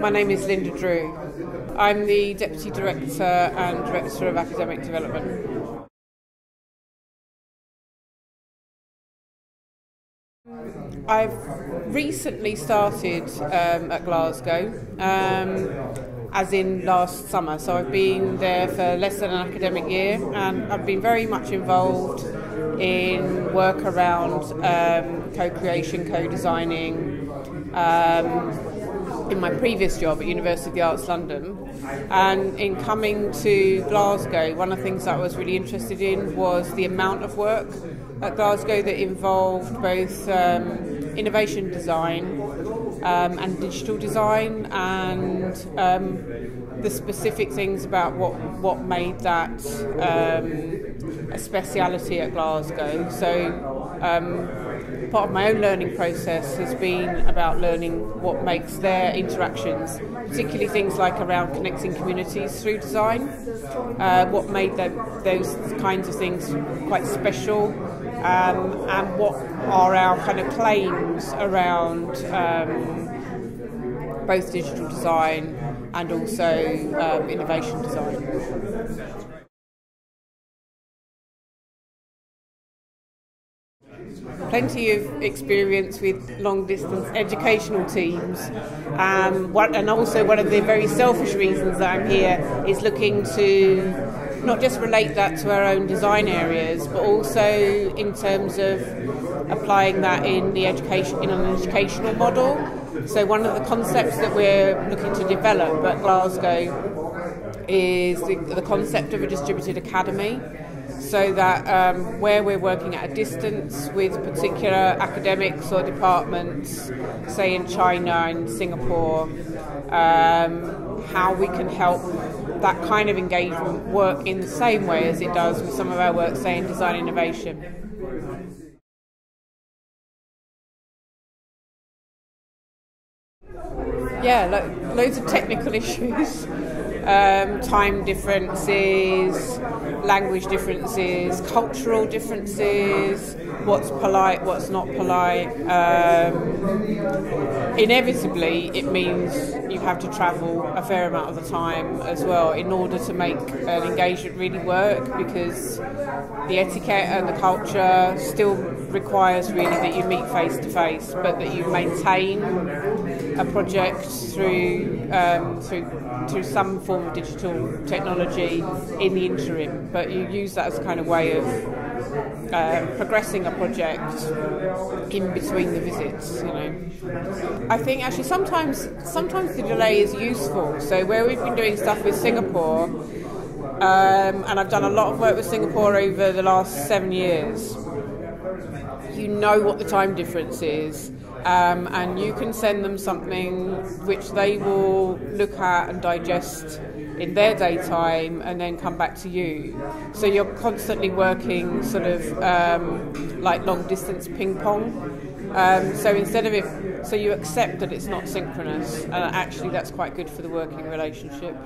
My name is Linda Drew. I'm the Deputy Director and Director of Academic Development. I've recently started at Glasgow, as in last summer, so I've been there for less than an academic year, and I've been very much involved in work around co-creation, co-designing, in my previous job at University of the Arts London. And in coming to Glasgow, one of the things that I was really interested in was the amount of work at Glasgow that involved both innovation design and digital design, and the specific things about what made that a speciality at Glasgow. So part of my own learning process has been about learning what makes their interactions, particularly things like around connecting communities through design, what made those kinds of things quite special, and what are our kind of claims around both digital design and also innovation design. Plenty of experience with long-distance educational teams, and also one of the very selfish reasons that I'm here is looking to not just relate that to our own design areas, but also in terms of applying that in an educational model. So one of the concepts that we're looking to develop at Glasgow is the concept of a distributed academy, so that where we're working at a distance with particular academics or departments, say in China and Singapore, how we can help that kind of engagement work in the same way as it does with some of our work, say in design innovation. Yeah, loads of technical issues, time differences, language differences, cultural differences, what's polite, what's not polite. Inevitably, it means you have to travel a fair amount of the time as well in order to make an engagement really work, because the etiquette and the culture still requires really that you meet face to face, but that you maintain a project through some form of digital technology in the interim, but you use that as a kind of way of progressing a project in between the visits, you know. I think actually sometimes the delay is useful. So where we've been doing stuff with Singapore, and I've done a lot of work with Singapore over the last 7 years, you know what the time difference is. And you can send them something which they will look at and digest in their daytime and then come back to you. So you're constantly working sort of like long distance ping pong. So you accept that it's not synchronous, and actually that's quite good for the working relationship.